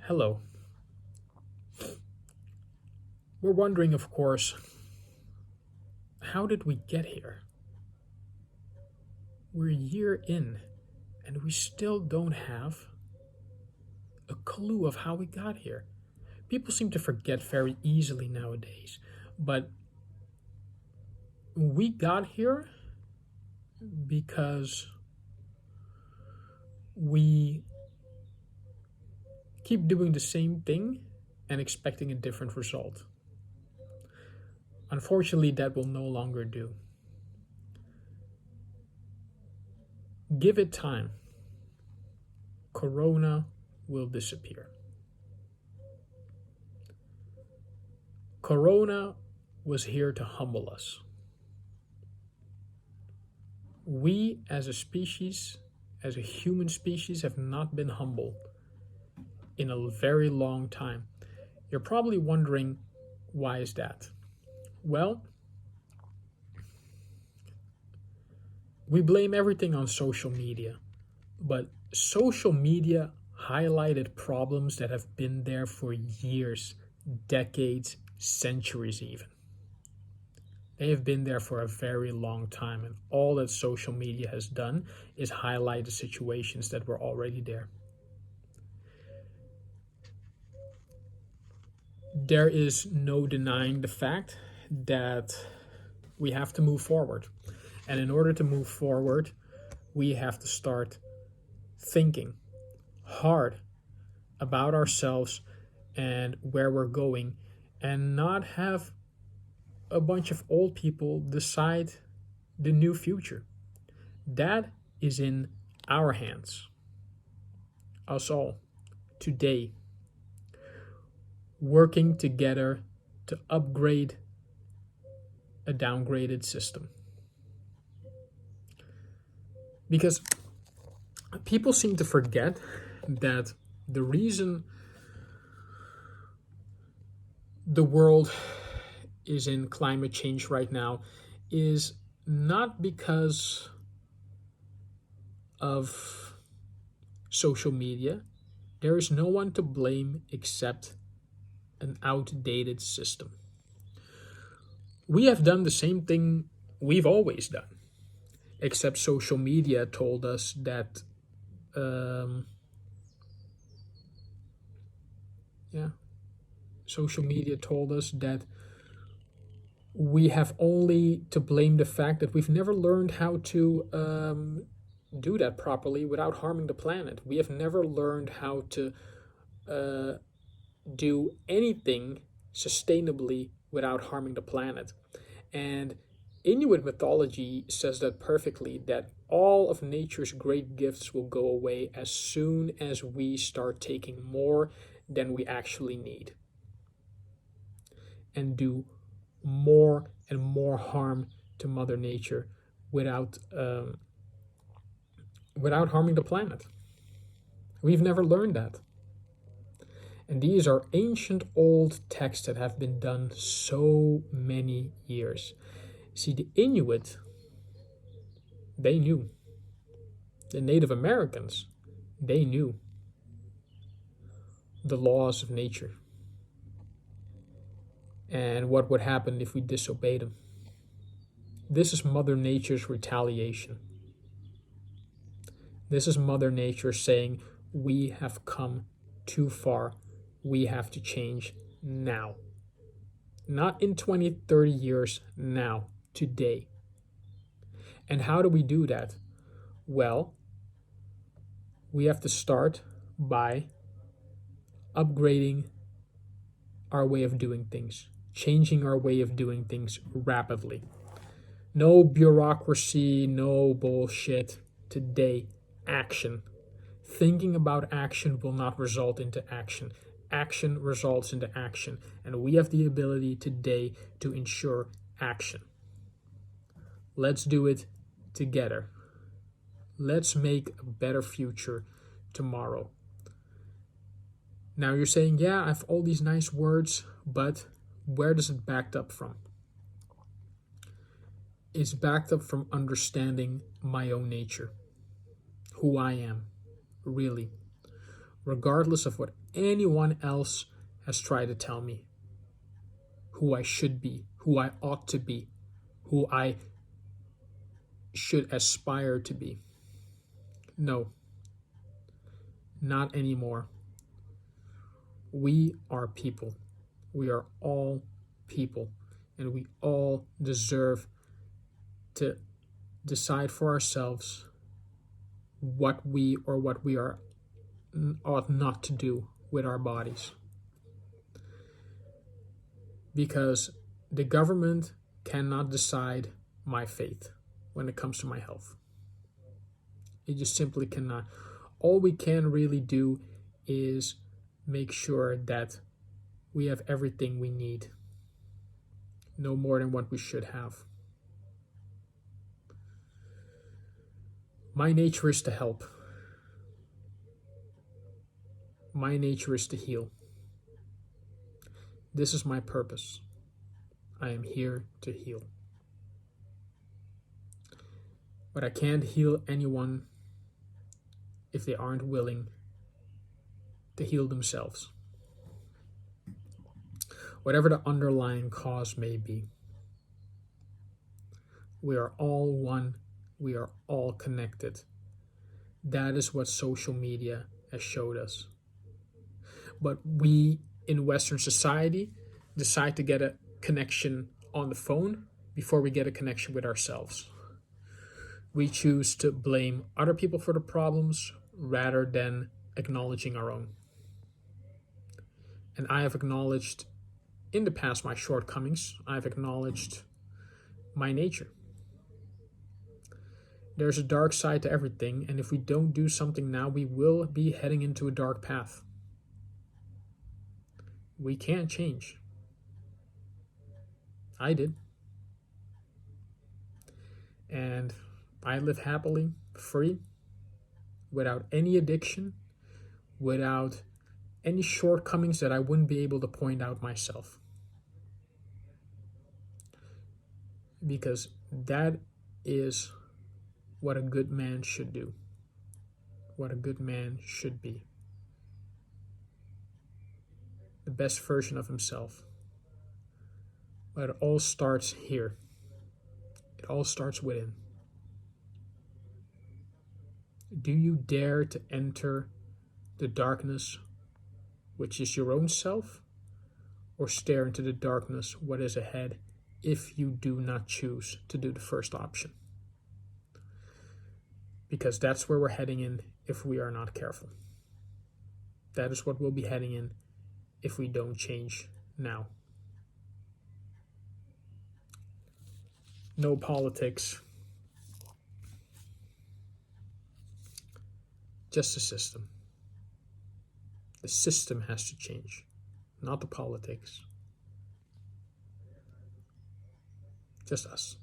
Hello. We're wondering, of course, how did we get here? We're a year in, and we still don't have a clue of how we got here. People seem to forget very easily nowadays, but we got here because we keep doing the same thing and expecting a different result. Unfortunately, that will no longer do. Give it time. Corona will disappear. Corona was here to humble us. We as a species, as a human species, have not been humble in a very long time. You're probably wondering, why is that? Well, we blame everything on social media, but social media highlighted problems that have been there for years, decades, centuries even. They have been there for a very long time, and all that social media has done is highlight the situations that were already there. There is no denying the fact that we have to move forward. And in order to move forward, we have to start thinking hard about ourselves and where we're going, and not have a bunch of old people decide the new future. That is in our hands. Us all, today, working together to upgrade a downgraded system. Because people seem to forget that the reason the world is in climate change right now is not because of social media. There is no one to blame except an outdated system. We have done the same thing we've always done, except social media told us that social media told us that we have only to blame the fact that we've never learned how to do that properly without harming the planet. We have never learned how to do anything sustainably without harming the planet. And Inuit mythology says that perfectly, that all of nature's great gifts will go away as soon as we start taking more than we actually need and do more and more harm to Mother Nature without harming the planet. We've never learned that. And these are ancient old texts that have been done so many years. See, the Inuit, they knew. The Native Americans, they knew the laws of nature and what would happen if we disobeyed them. This is Mother Nature's retaliation. This is Mother Nature saying, we have come too far. We have to change now. Not in 20, 30 years, now, today. And how do we do that? Well, we have to start by upgrading our way of doing things, changing our way of doing things rapidly. No bureaucracy, no bullshit. Today, action. Thinking about action will not result into action. Action results into action, and we have the ability today to ensure action. Let's do it together. Let's make a better future tomorrow. Now you're saying, yeah, I have all these nice words, but where does it backed up from? It's backed up from understanding my own nature, who I am, really. regardless of what anyone else has tried to tell me, who I should be, who I ought to be, who I should aspire to be. No, not anymore. We are people. We are all people, and we all deserve to decide for ourselves what we ought not to do with our bodies. Because the government cannot decide my fate when it comes to my health. It just simply cannot. All we can really do is make sure that we have everything we need, no more than what we should have. My nature is to help. My nature is to heal. This is my purpose. I am here to heal. But I can't heal anyone if they aren't willing to heal themselves. Whatever the underlying cause may be. We are all one. We are all connected. That is what social media has showed us. But we in Western society decide to get a connection on the phone before we get a connection with ourselves. We choose to blame other people for the problems rather than acknowledging our own. And I have acknowledged in the past my shortcomings. I've acknowledged my nature. There's a dark side to everything, and if we don't do something now, we will be heading into a dark path. We can't change. I did. And I live happily, free, without any addiction, without any shortcomings that I wouldn't be able to point out myself. Because that is what a good man should do, what a good man should be. The best version of himself. But it all starts here. It all starts within. Do you dare to enter the darkness, which is your own self, or stare into the darkness, what is ahead, if you do not choose to do the first option? Because that's where we're heading in if we are not careful. That is what we'll be heading in if we don't change now. No politics. Just the system. The system has to change, not the politics. Just us.